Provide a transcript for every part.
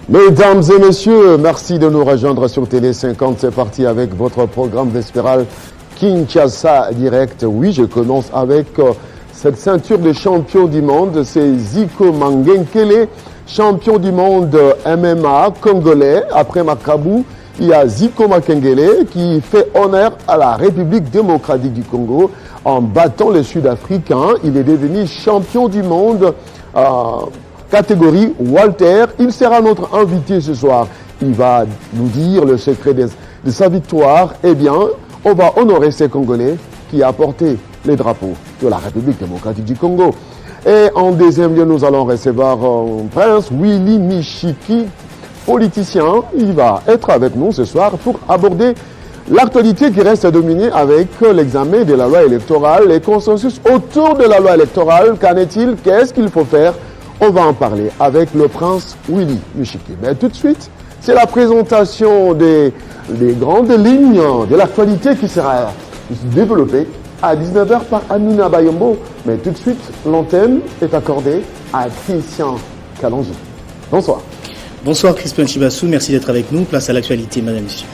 Mesdames et messieurs, merci de nous rejoindre sur Télé 50. C'est parti avec votre programme vespéral Kinshasa Direct. Oui, je commence avec cette ceinture de champion du monde. C'est Zico Mangenkele, champion du monde MMA congolais. Après Makabu, il y a Zico Makengele qui fait honneur à la République démocratique du Congo en battant les Sud-Africains. Il est devenu champion du monde catégorie Walter. Il sera notre invité ce soir. Il va nous dire le secret de sa victoire. Eh bien, on va honorer ces Congolais qui a porté les drapeaux de la République démocratique du Congo. Et en deuxième lieu, nous allons recevoir Prince Willy Michiki, politicien. Il va être avec nous ce soir pour aborder l'actualité qui reste dominée avec l'examen de la loi électorale, les consensus autour de la loi électorale. Qu'en est-il? Qu'est-ce qu'il faut faire? On va en parler avec le prince Willy Michiki. Mais tout de suite, c'est la présentation des grandes lignes de l'actualité qui sera développée à 19h par Amina Bayombo. Mais tout de suite, l'antenne est accordée à Christian Kalonji. Bonsoir. Bonsoir Crispin Chibassou, merci d'être avec nous. Place à l'actualité, madame, monsieur.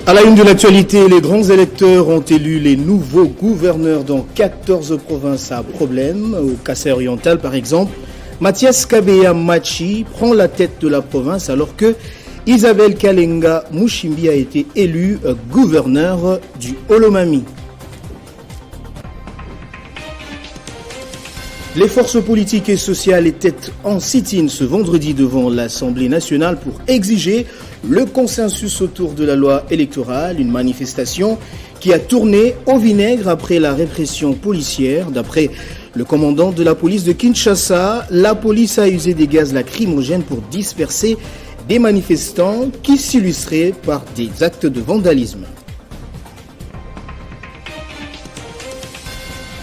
À la une de l'actualité, les grands électeurs ont élu les nouveaux gouverneurs dans 14 provinces à problème. Au Kassai oriental, par exemple, Mathias Kabeya Machi prend la tête de la province alors que Isabelle Kalenga Mushimbi a été élue gouverneur du Olomami. Les forces politiques et sociales étaient en sit-in ce vendredi devant l'Assemblée nationale pour exiger le consensus autour de la loi électorale, une manifestation qui a tourné au vinaigre après la répression policière. D'après le commandant de la police de Kinshasa, la police a usé des gaz lacrymogènes pour disperser des manifestants qui s'illustraient par des actes de vandalisme.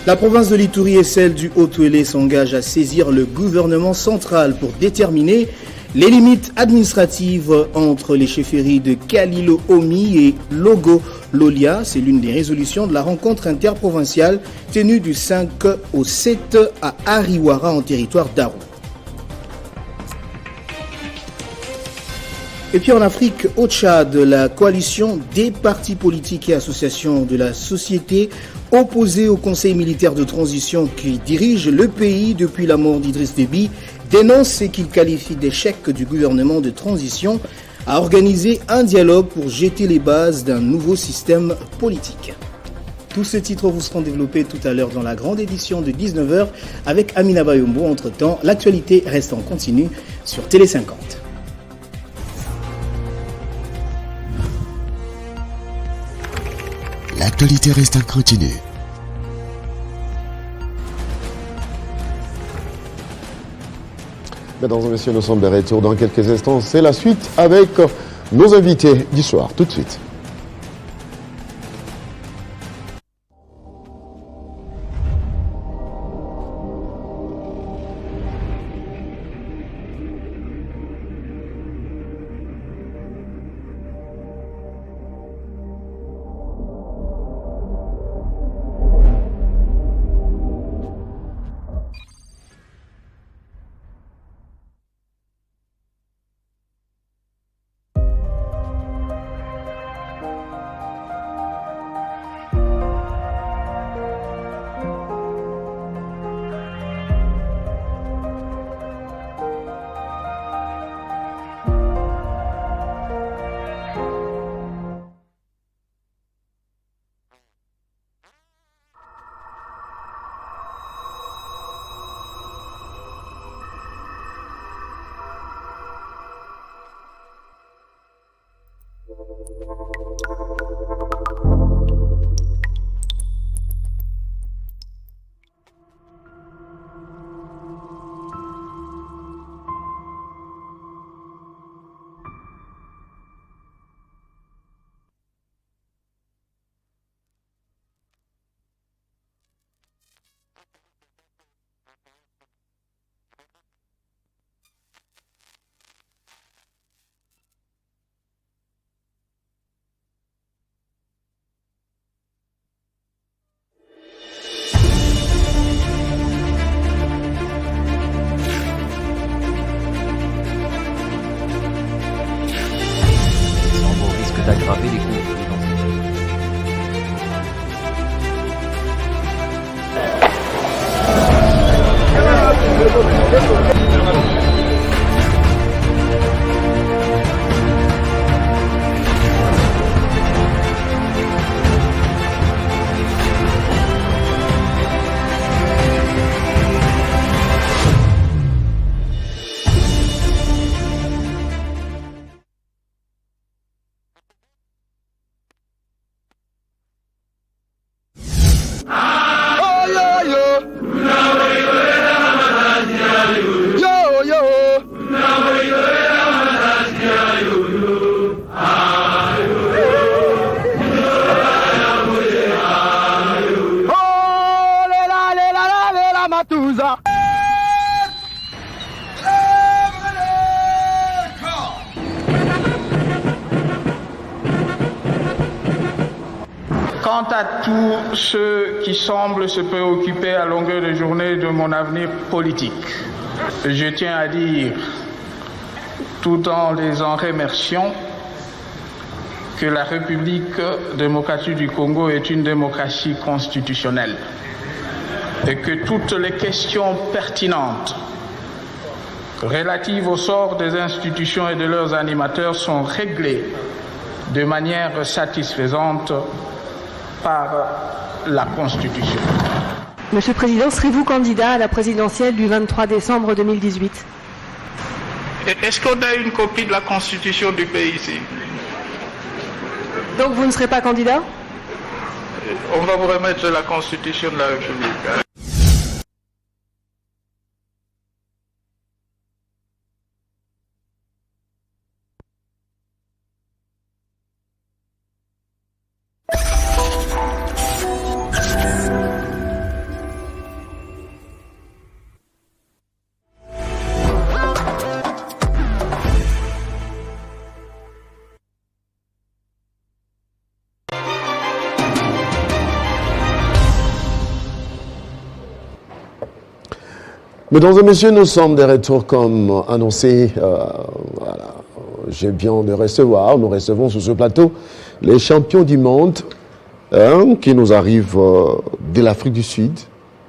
La province de l'Ituri et celle du Haut-Touélé s'engagent à saisir le gouvernement central pour déterminer les limites administratives entre les chefferies de Kalilo-Omi et Logo-Lolia. C'est l'une des résolutions de la rencontre interprovinciale tenue du 5 au 7 à Ariwara en territoire d'Aro. Et puis en Afrique, au Tchad, la coalition des partis politiques et associations de la société opposée au conseil militaire de transition qui dirige le pays depuis la mort d'Idriss Déby dénonce ce qu'il qualifie d'échec du gouvernement de transition à organiser un dialogue pour jeter les bases d'un nouveau système politique. Tous ces titres vous seront développés tout à l'heure dans la grande édition de 19h avec Amina Bayombo. Entre-temps, l'actualité reste en continu sur Télé 50. L'actualité reste en continu. Mesdames et messieurs, nous sommes de retour dans quelques instants. C'est la suite avec nos invités du soir. Tout de suite. Quant à tous ceux qui semblent se préoccuper à longueur de journée de mon avenir politique, je tiens à dire, tout en les en remerciant, que la République démocratique du Congo est une démocratie constitutionnelle et que toutes les questions pertinentes relatives au sort des institutions et de leurs animateurs sont réglées de manière satisfaisante par la Constitution. Monsieur le Président, serez-vous candidat à la présidentielle du 23 décembre 2018 ? Est-ce qu'on a une copie de la Constitution du pays ici? Donc vous ne serez pas candidat ? On va vous remettre la Constitution de la République. Mesdames et messieurs, nous sommes de retour comme annoncé. Voilà. J'ai bien de recevoir, nous recevons sur ce plateau les champions du monde qui nous arrivent de l'Afrique du Sud.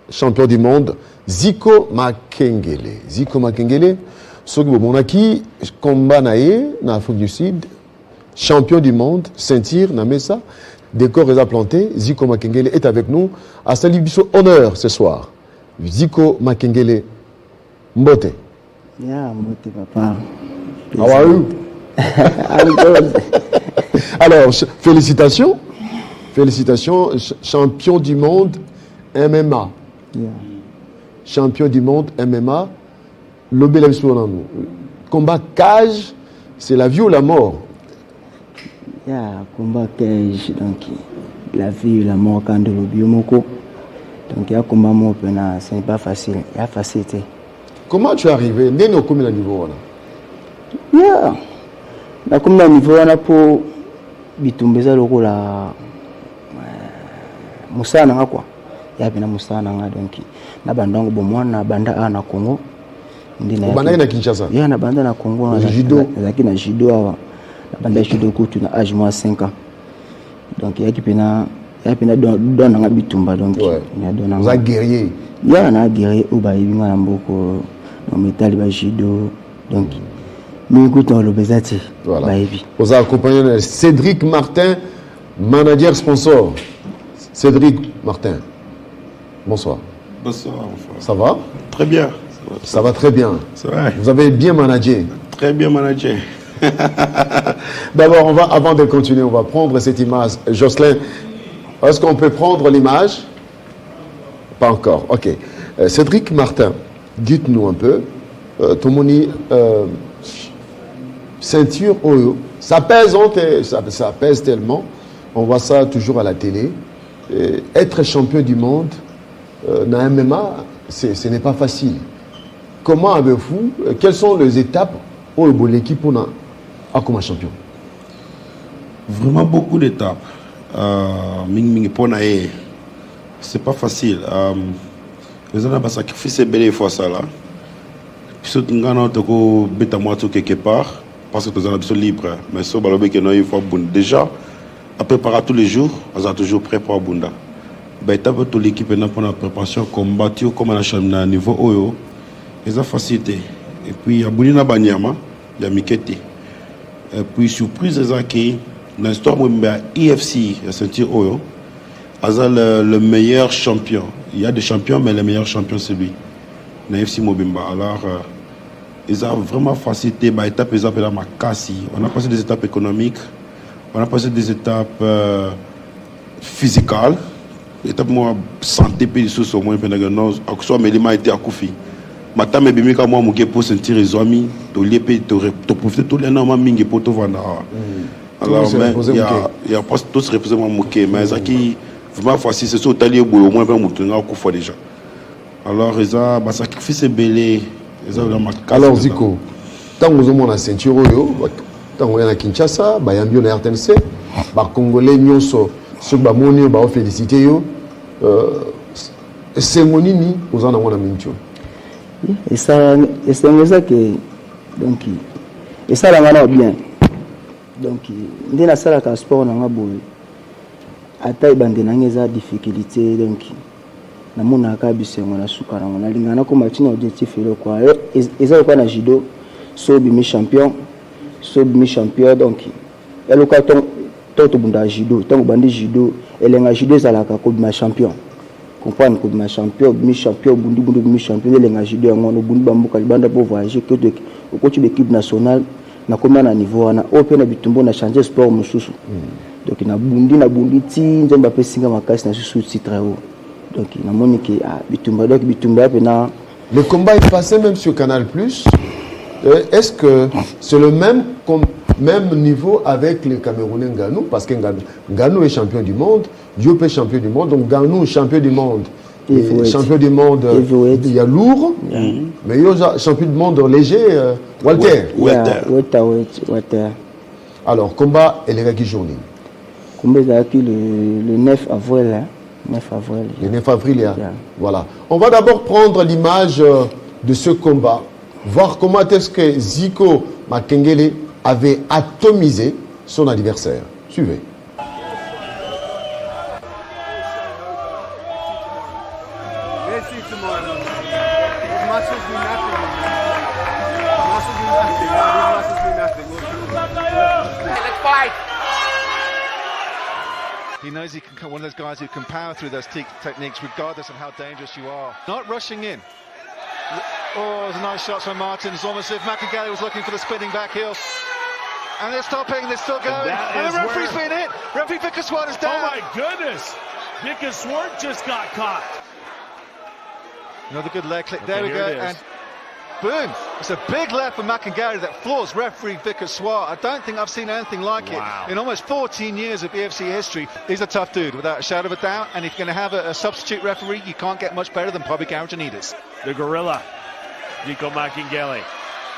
Champion du monde, Zico Makengele. Zico Makengele, ce que vous avez combat en Afrique du Sud, champion du monde, ceinture, Namesa, décor est planté. Zico Makengele est avec nous à Salibiso Honneur ce soir. Zico Makengele Mbote. Yeah, Mbote, papa. How are you? I'm good. Alors, félicitations. Félicitations, champion du monde MMA. Yeah. Champion du monde MMA. Combat cage, c'est la vie ou la mort? Yeah, combat cage, donc la vie ou la mort quand de l'obiomoko. Donc il y a combat mort, ce n'est pas facile, il y a facilité. Comment tu es arrivé? Né au combien de niveau là? Yeah, na combien de niveau on a pour bitumbeza loko la musana quoi. Il y a bien musana donc na bandongo bomwana banda na Congo. Ndina. Banda na Kinshasa. Yeah, na banda na Congo na judo. Na judo na banda judo kutu na âge moins 5 ans. Donc il y a qui pena il y a donné un bitumba donc il y a donné un guerrier. Il y a un guerrier au baïbi na mboko no métal ba judo donc mais écoute on le bezati baïbi. Vous accompagnez Cédric Martin, manager sponsor. Cédric Martin. Bonsoir. Bonsoir. Ça va? Très bien. Ça va très bien. C'est vrai. Vous avez bien managé. Très bien managé. D'abord, avant de continuer, on va prendre cette image. Jocelyn, est-ce qu'on peut prendre l'image? Pas encore. Ok. Cédric Martin, dites-nous un peu. Tomoni, ceinture Oyo, ça pèse, ça pèse tellement. On voit ça toujours à la télé. Être champion du monde dans MMA, ce n'est pas facile. Comment avez-vous, quelles sont les étapes pour l'équipe comme champion? Vraiment beaucoup d'étapes. C'est pas facile. Les gens ont sacrifié belles fois ça là. Puis nous avons quelque part parce que nous sommes libres. Mais ce que déjà, à préparer tous les jours, on est toujours prêt pour Bunda. Toute l'équipe est pour la préparation combattre comme à niveau Oyo. Ils ont facilité. Et puis il y a Bounina Banyama, il y a Miketi. Et puis surprise, dans l'histoire de l'IFC, la ceinture Oyo, le meilleur champion. Il y a des champions, mais le meilleur champion, c'est lui. L'IFC Mobimba. Alors, ils ont vraiment facilité les étapes, ils appellent la Makasi. On a passé des étapes économiques, on a passé des étapes physiques, étapes santé, puis des choses au moins, soit Melima était à Koufi. Maintenant, je suis moi pour sentir les amis, de profiter de tout les noms mingi pour te vendre. Alors, il y a pas tous représentent mon mais ça qui vraiment facile, c'est ça au moins un peu déjà. Alors, ils ont sacrifié belé. Alors, Zico, tant que vous avez la ceinture, tant que vous avez la Kinshasa, vous avez la RTNC, les Congolais, ce que Bamoni va féliciter yo c'est monini aux en avons la mincho et ça que donc et ça la ngana bien donc ndé na sala ka sport na ngaboy ata ibande na ngeza difficulté donc na mona ka bisengo na suka na lingana ko matina objectif elo kwa eza kwa na judo so bi mi champion donc elo ka to bunda judo tant bandi judo elenga judo sala ka ko bi champion comprendre ko bi champion bundu mi champion elenga judo ngono bundu bambuka libanda pour voyager que de ko tu l'équipe nationale na koma na niveau na open na bitumbo na changer sport mususu donc na bundi ti nzemba pesinga makasi na susu titre haut donc na moniki bitumba pena le combat est passé même sur Canal+. Est-ce que c'est le même niveau avec les Camerounais Nganou parce que Nganou est champion du monde, Diop est champion du monde, donc Nganou champion du monde. Champion du monde, il y a lourd, mais il y a champion du monde léger, Walter. Alors, combat et les journée. Combat le 9 avril. 9 avril. Le 9 avril, voilà. On va d'abord prendre l'image de ce combat, voir comment est-ce que Zico Makengele avait atomisé son adversaire. Suivez. He knows he can, one of those guys who can power through those techniques regardless of how dangerous you are. Not rushing in. Oh, there's a nice shot from Martin. It's almost as if Makengele was looking for the spinning back heel. And they're stopping, they're still going. And the referee's been hit. Referee Vickers Swart is down. Oh my goodness. Vickers Swart just got caught. Another good leg click. There we go. And boom. It's a big left for Makengele that floors referee Vickers Swart. I don't think I've seen anything like it in almost 14 years of EFC history. He's a tough dude, without a shadow of a doubt. And if you're going to have a substitute referee, you can't get much better than Bobby Karadžanidis. The gorilla, Zico Makengele.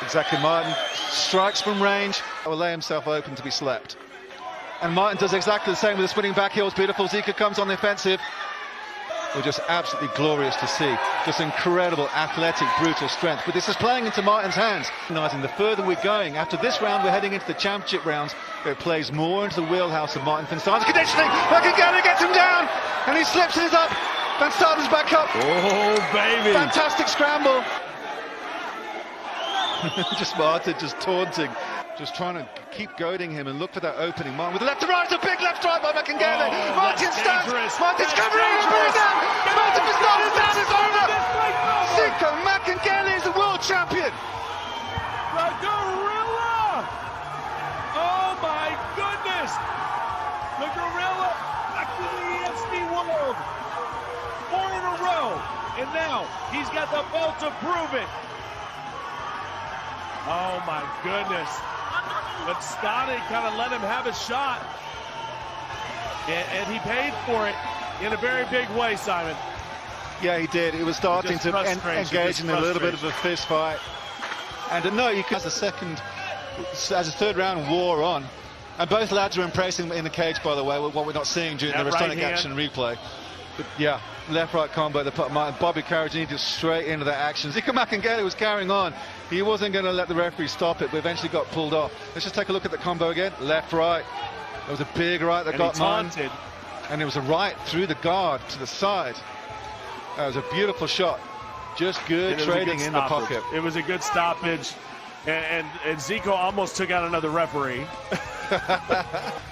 Exactly, Martin strikes from range, will lay himself open to be slept. And Martin does exactly the same with the spinning back heel. It's beautiful. Zico comes on the offensive. Well, just absolutely glorious to see. Just incredible athletic, brutal strength. But this is playing into Martin's hands. The further we're going, after this round, we're heading into the championship rounds. It plays more into the wheelhouse of Martin van Staden's conditioning. Makengele gets him down, and he slips and is up. Van Staden's back up. Oh, baby. Fantastic scramble. Just Martin, just taunting. Just trying to keep goading him and look for that opening. Martin with the left to right, it's a big left strike by Makengele. Martin stands. Martin's covering it. Martin van Staden down, it's over. Zico Makengele is the world champion. The gorilla. Oh my goodness. The gorilla back to the EFC world. 4 in a row. And now he's got the belt to prove it. Oh my goodness. But Staden kind of let him have a shot. And he paid for it in a very big way, Simon. Yeah, he did. He was starting to engage in a little bit of a fist fight. And no, you could, as a third round wore on. And both lads are impressing in the cage, by the way, what we're not seeing during the Restonic action replay. But yeah, left-right combo, they put Bobby Karadžanidis straight into that action. Zico Makengele was carrying on. He wasn't going to let the referee stop it, but eventually got pulled off. Let's just take a look at the combo again. Left-right. There was a big right that got Martin. And it was a right through the guard to the side. That was a beautiful shot. Just good trading in the pocket. It was a good stoppage. And Zico almost took out another referee.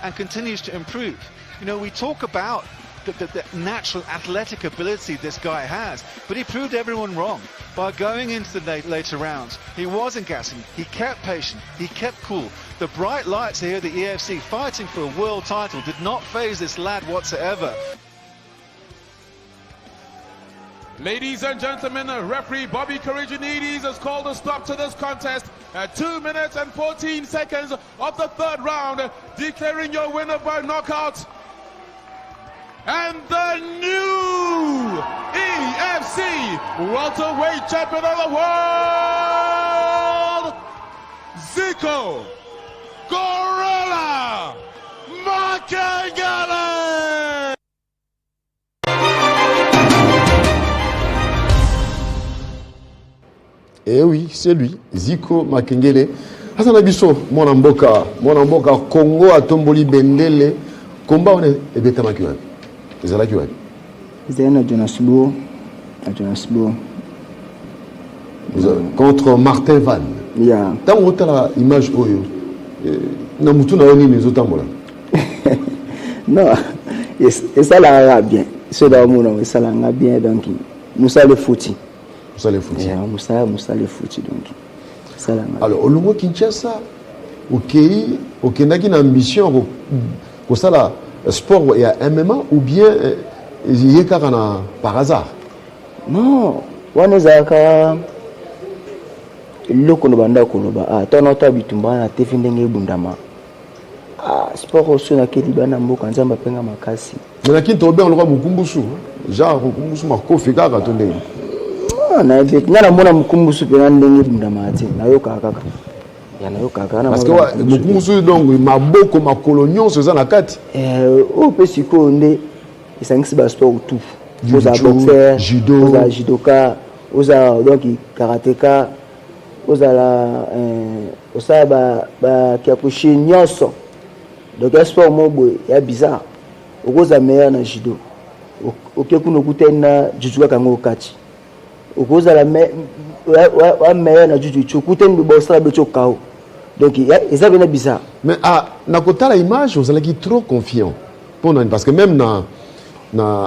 And continues to improve. You know, we talk about the natural athletic ability this guy has, but he proved everyone wrong by going into the later rounds. He wasn't gassing, he kept patient, he kept cool. The bright lights here at the EFC fighting for a world title did not faze this lad whatsoever. Ladies and gentlemen, referee Bobby Karadžanidis has called a stop to this contest at 2 minutes and 14 seconds of the third round, declaring your winner by knockout. And the new EFC welterweight champion of the world, Zico Gorilla Makengele! Eh oui, c'est lui, Zico Makengele. Hassan Bisso, mon amboka Congo a tomboli bendele. Combat on est beta makiwa. Ezala kiwa. Zena Jonasbo. Contre Martin Van. Yeah. Tant on la image oyo. Na mutu na oni les otambola. Non, et ça l'a bien. C'est dans mon nom, ça l'a bien donc Moussa le fouti. Moussa le fouti. Moussa le fouti donc. Ça l'a. Alors au Longo Kinshasa, OK, n'a qu'une ambition pour ça là sport et MMA ou bien il y a par hasard. Non, on est à loko no banda koloba tona tabitumba na tefindenge bundama sport aussi na keli bana mboka nzamba penga makasi mais kinto obe on le mukumbusu genre mukumbusu makofi kaka to ndenge na ngana mona mukumbusu penga ndenge bundama ati na yo kaka ya na yo kaka na parce que mukumbusu donc maboko makolonyo ça na kati o pesiko nde isangisi ba sport tout oza boxer judo oza judoka oza donc karatéka ozala ba kiapushi nyonso donc sport mobo ya bizarre okoza meilleur na judo okekuno kutena jujuka kango kati okoza la meilleur na judo chukuten bosala becho kao donc ça vient bizarre mais na kota la image vous allez être trop confiant parce que même na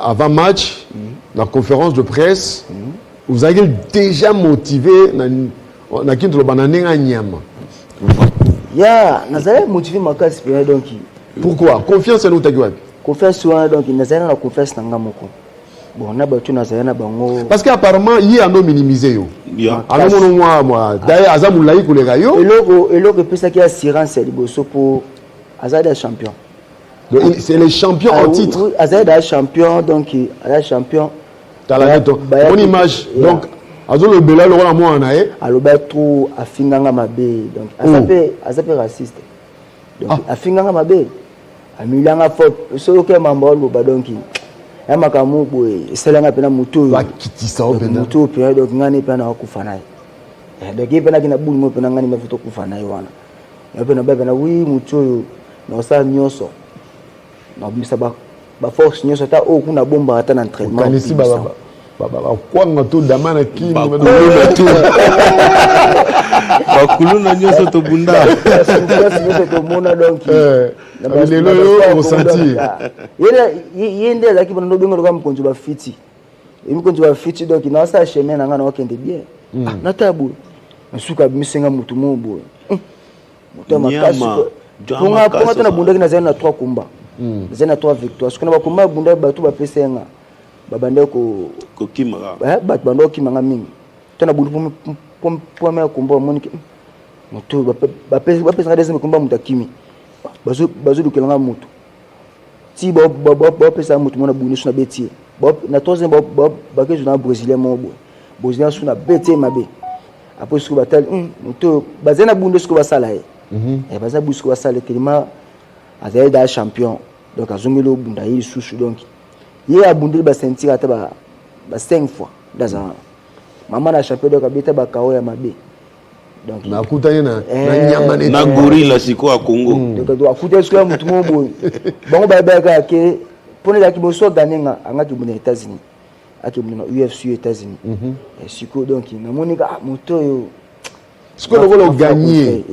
avant match la conférence de presse vous allez déjà motivé na kinto lo bananenga nyama ya nazale motivé makasi pe donc pourquoi confiance nous takiwa confiance wa donc nazale na confiance nanga moko bon na batu nazale na bango parce que apparemment yi ando minimiser yo alo moi d'ailleurs azamu lai kolega yo eloko pesa ki assurance ya liboso pour azada champion donc c'est les champions en titre oui, azada champion donc azada champion talato mon image donc azolo bela lo na mwana na e aloba trop afinganga mabe donc azape raciste donc afinganga mabe amilanga faute so ke mambo lo ba donc ya makamu boye selanga pena mutu ba kitisa o pena mutu pena donc ngani pena akufa naye donc pena kina bulu mo pena ngani mafuto kufa naye wana ya pena ba pena wi mutu no sa nyoso na bisa ba force nyoso ta o kuna bomba ata na entraînement kanisi ba kwanga to damana kini bakuluna nyoso to bunda nyoso to mona donc lelo yo ressentir yende zaki bana ndobengo kwa mkonjo ba fiti mkonjo ba fiti donc na sa chemin na ngana wakende bien na tabu nsuka misenga mutu mobo mutu makasi ponga tona bunda kina zana 3 kumba zana 3 victoires kuna ba kumba bunda batu ba pesenga babande ko kimanga bat bando kimanga mingi tona bundu pour me combat moniki moto ba pesa deuxième combat mutakimi bazo dukelanga mutu ti ba pesa mutu mona bundu suna betie na troisième ba ke journal brésilien mobo brésilien suna betie mabe après ce batal moto bazena bundu ce ko basala et baza busco basala tellement azaida champion donc azongelo bunda yi susu donc il a bundé ba sentir ata ba 5 fois dans un maman na champion donc abita ba kao ya mabe donc na kutanye na nyama na gorilla siko a Congo donc do akuta siko mutu mobo bango ba ka ke pone la kiboso ganenga anga ki buna États-Unis aki buna UFC États-Unis et siko donc na monika moto yo siko lo gagner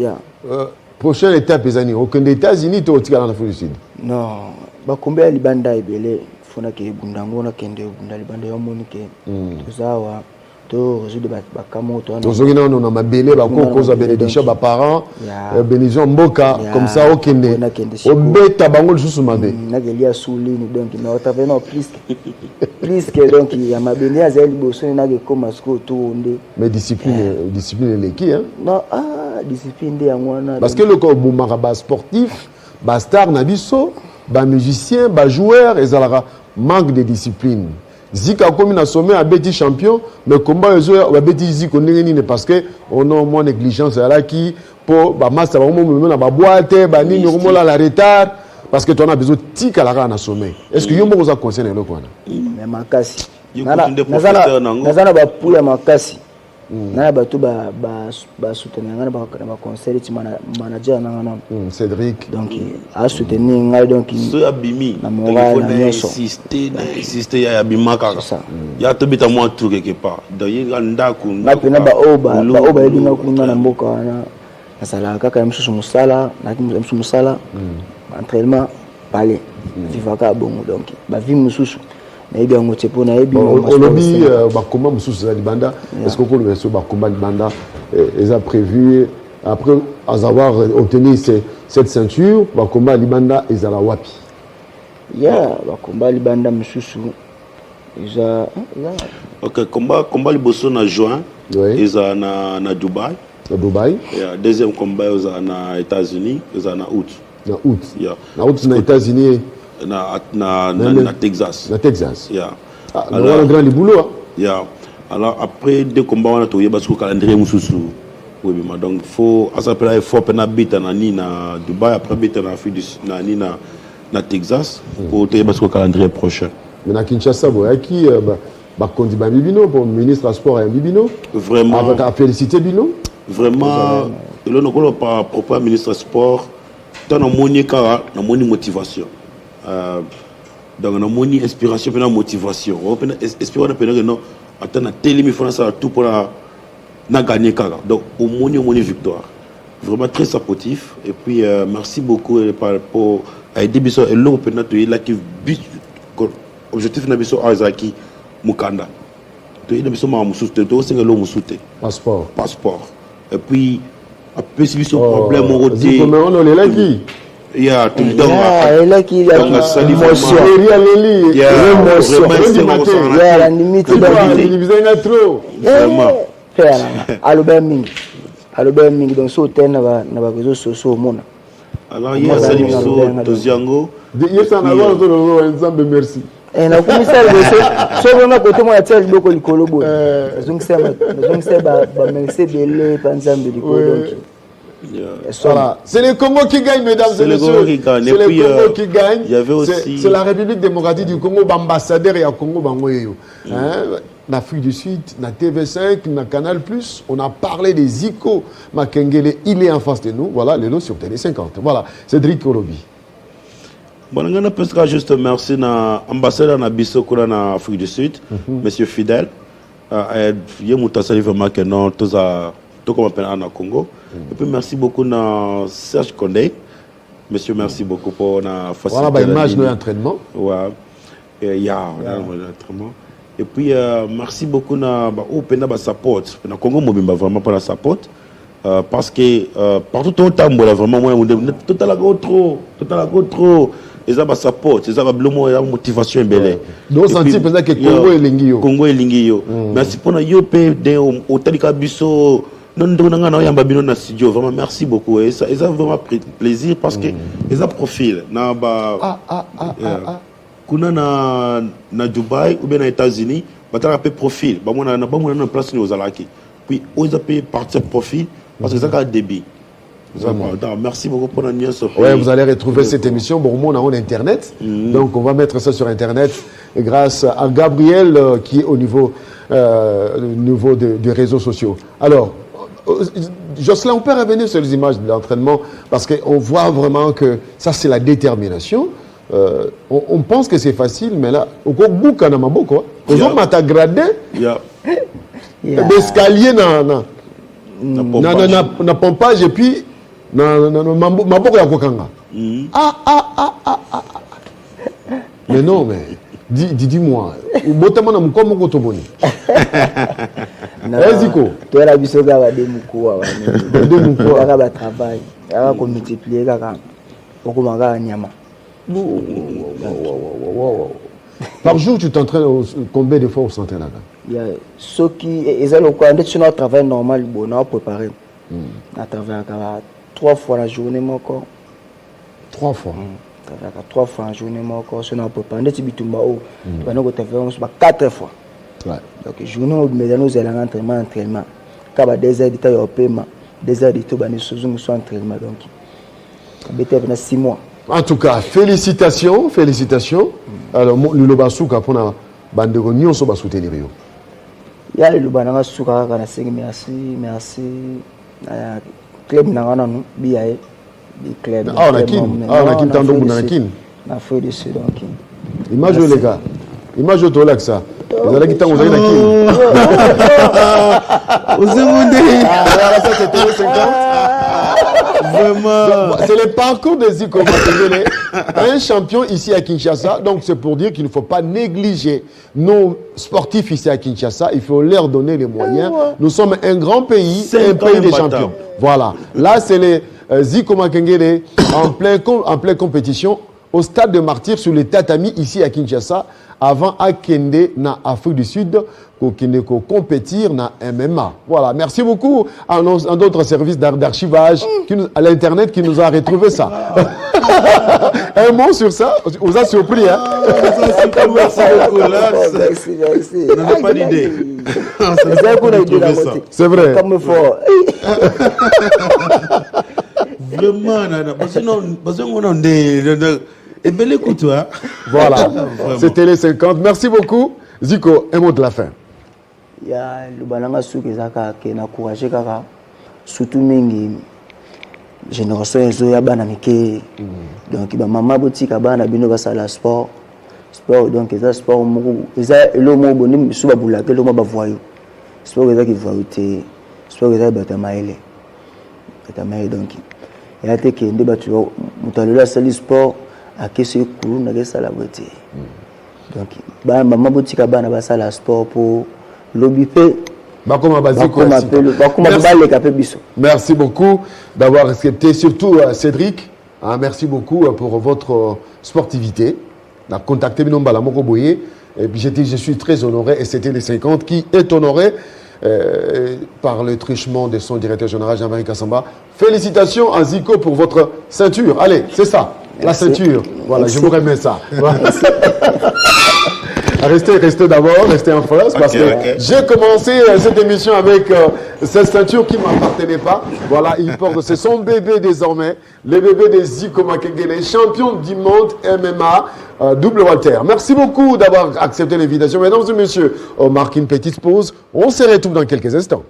prochaine étape ezani aucun des États-Unis to tika na Afrique du Sud non ba combien libanda ebele fona ke bundango na kende bundali bande ya monike tozawa to résoudre ba kamoto to zongina on na mabele ba ko koza bénédiction ba parents bénédiction mboka comme ça okende obeta bango lisusu mabe na gelia soulini donc na otaveno plus que donc ya mabele azali boso na ke koma sko to onde mais discipline leki hein non discipline de ngwana parce que le ko bumaka ba sportif ba star na biso ba musicien ba joueur ezalaka manque de discipline zika comme na sommet à beti champion mais combat ezo ba beti ziko ndenge parce que on a moins négligence là qui pour ba master ba mo na ba boîte ba nini ko la retard parce que tu as besoin tika la na sommet est-ce que yombo za conseiller le quoi mais makasi nazana ba pula makasi na bato ba soutenir ngana ba conseil ti manager na ngana Cédric donc a soutenir ngai donc so abimi na moral na insister ya abima kaka ya to bita moi tout quelque part donc il ndako na pena ba oba edinga kuna na mboka wana nasala kaka msusu musala na msusu musala entraînement palais vivaka bongo donc ba vie mususu na yebi yango tsepo na yebi olobi bakoma mususu za libanda est-ce que le verso bakoma libanda ils a prévu après avoir obtenu cette ceinture bakoma libanda ezala wapi ya bakoma libanda mususu déjà OK combat liboso na juin eza na Dubaï yeah, deuxième combat eza na États-Unis eza na août yeah. Na août na États-Unis na Texas. Na Texas. Yeah. Alors, grand boulot. Yeah. Alors après deux combats on a trouvé parce que calendrier mususu. Oui, mais donc faut à s'appeler il faut pena bita na ni na Dubaï après bita na na Texas pour trouver parce que calendrier prochain. Mais na Kinshasa boyaki ba kondi ba bibino pour ministre sport et bibino. Vraiment. Avec à féliciter bino. Vraiment le nokolo par propre ministre sport tant na moni kara na moni motivation. Donc on a mon inspiration et motivation. On a espéré que non, attends, télé faut ça tout pour na gagner kara. Donc au moins victoire. Vraiment très supportif et puis merci beaucoup pour aider biso et l'eau peut être là qui objectif na biso Azaki Mukanda. To ida biso ma mususte to c'est l'eau mususte. Passeport. Et puis après si biso problème au côté. On est là qui Yeah, tout le temps. Là qui a l'émotion. La limite trop. Vraiment. Albert Ming donc so tena na ba réseaux sociaux mona. Alors il y a ça Toziango. Il y a ça na ba zo ensemble merci. Na commissaire de so vraiment côté moi tel boko likolo bo. Donc c'est ba merci belé pa ensemble likolo donc. Voilà. C'est le Congo qui gagne, mesdames et messieurs. C'est le Congo qui gagne. C'est la République démocratique du Congo, ambassadeur et à Congo Bangoyo. L'Afrique du Sud, na TV5, na Canal+, on a parlé des ICO. Makengele, il est en face de nous. Voilà, le lot sur Télé 50. Voilà, Cédric Olobi. Bon, on a peut-être juste merci na ambassadeur na Bissoko na Afrique du Sud, Monsieur Fidel. Il y a mutasali vraiment que non, tous à tout comme appelle en Congo. Et puis merci beaucoup à Serge Condé. Monsieur, merci beaucoup pour la facilité. Voilà, l'image de l'entraînement. Ouais. Il y a l'entraînement. Et puis merci beaucoup à Opena support. Na Congo mobimba vraiment pour la support. Parce que partout au temps vraiment moi totalement trop. Ils ont support, ils ont une motivation belle. Donc senti peut-être que Congo est lingio. Congo est lingio. Merci pour na yope de au talika biso. Vraiment merci beaucoup et ça ils ont vraiment pris plaisir parce que ils ont profil na ba kuna na Dubaï ou bien aux États-Unis batala pe profil ba mona na place ni ozalaki puis ils ont payé partir profil parce que ça a débit. Merci beaucoup pour la nuit. Ouais, vous allez retrouver cette émission bon on a en internet donc on va mettre ça sur internet grâce à Gabriel qui est au niveau des réseaux sociaux. Alors Jocelyn, on peut revenir sur les images de l'entraînement parce qu'on voit vraiment que ça c'est la détermination. On pense que c'est facile, mais là, au bout à Namaboko, on a gradé l'escalier na pompage et puis Maboko ya Kokanga. Mais non, mais dis-moi, botama na mukoma kotoboni. Eziko. Toi la biso ga ba demuko aka ba travail, aka ko multiplier kaka. Okomanga nyama. Par jour tu t'entraînes combien de fois au s'entraîne là? Il y a ceux qui ezalo ko ande sur notre travail normal bon on préparer. Na travail 3 fois la journée moko. 3 fois. 3 fois en journée moko sur notre préparer ndeti bitumba o. Ba no ko travailler 4 fois. Ouais. Donc journée où nous allons entraînement kaba 2 heures de temps au paiement 2 heures de temps ba nous sommes entraînement donc bete na 6 mois. En tout cas, félicitations. Alors, le Lobasuka pour la bande de Réunion, ça va soutenir. ya le bananga suka kana sengi merci club nangana no biae di club on a kin tando na kin na foi de ce donc image les gars image to là que ça vous allez quitter vous allez na kin vous avez ça c'était le 50 vraiment c'est le parcours de Zico Makengele, un champion ici à Kinshasa. Donc c'est pour dire qu'il ne faut pas négliger nos sportifs ici à Kinshasa, il faut leur donner les moyens. Nous sommes un grand pays, un pays des champions. Voilà, là c'est les Zico Makengele en pleine compétition au stade de Martyrs sur les tatamis ici à Kinshasa avant à Kende na Afrique du Sud pour compétir na MMA. Voilà, merci beaucoup à d'autres services d'archivage à l'internet qui nous a retrouvé ça. Un mot sur ça, vous a surpris hein. Merci beaucoup. On n'a pas d'idée. C'est vrai. Comme fort. Vraiment, parce qu'on a et bel écoute, toi. Voilà, c'était les 50. Merci beaucoup. Zico, un mot de la fin. Il y a le bananga souki zaka qui n'a encouragé kaka surtout mingi génération ezo ya bana mike donc ba mama botika bana bino basala sport donc ça sport moko ça elo mo boni suba bulaka elo mo ba voyo sport ça qui voyote sport ça batamaile donc il y a été que ndé batu mutalela sali sport à kese kulu na kesa la beauté donc ba mama botika bana basala sport pour l'obipé. Merci beaucoup d'avoir accepté, surtout Cédric. Merci beaucoup pour votre sportivité. Contacté Binombala Mokoboye. Et puis je suis très honoré, et c'était les 50 qui est honoré par le truchement de son directeur général Jean-Marie Kassamba. Félicitations à Zico pour votre ceinture. Allez, c'est ça, la ceinture. Voilà, je vous remets ça. Restez d'abord, restez en face, parce que j'ai commencé cette émission avec cette ceinture qui ne m'appartenait pas. Voilà, il porte, c'est son bébé désormais, le bébé de Zico Makengele, champion du monde MMA, double Walter. Merci beaucoup d'avoir accepté l'invitation. Mesdames et messieurs, on marque une petite pause. On se retrouve dans quelques instants.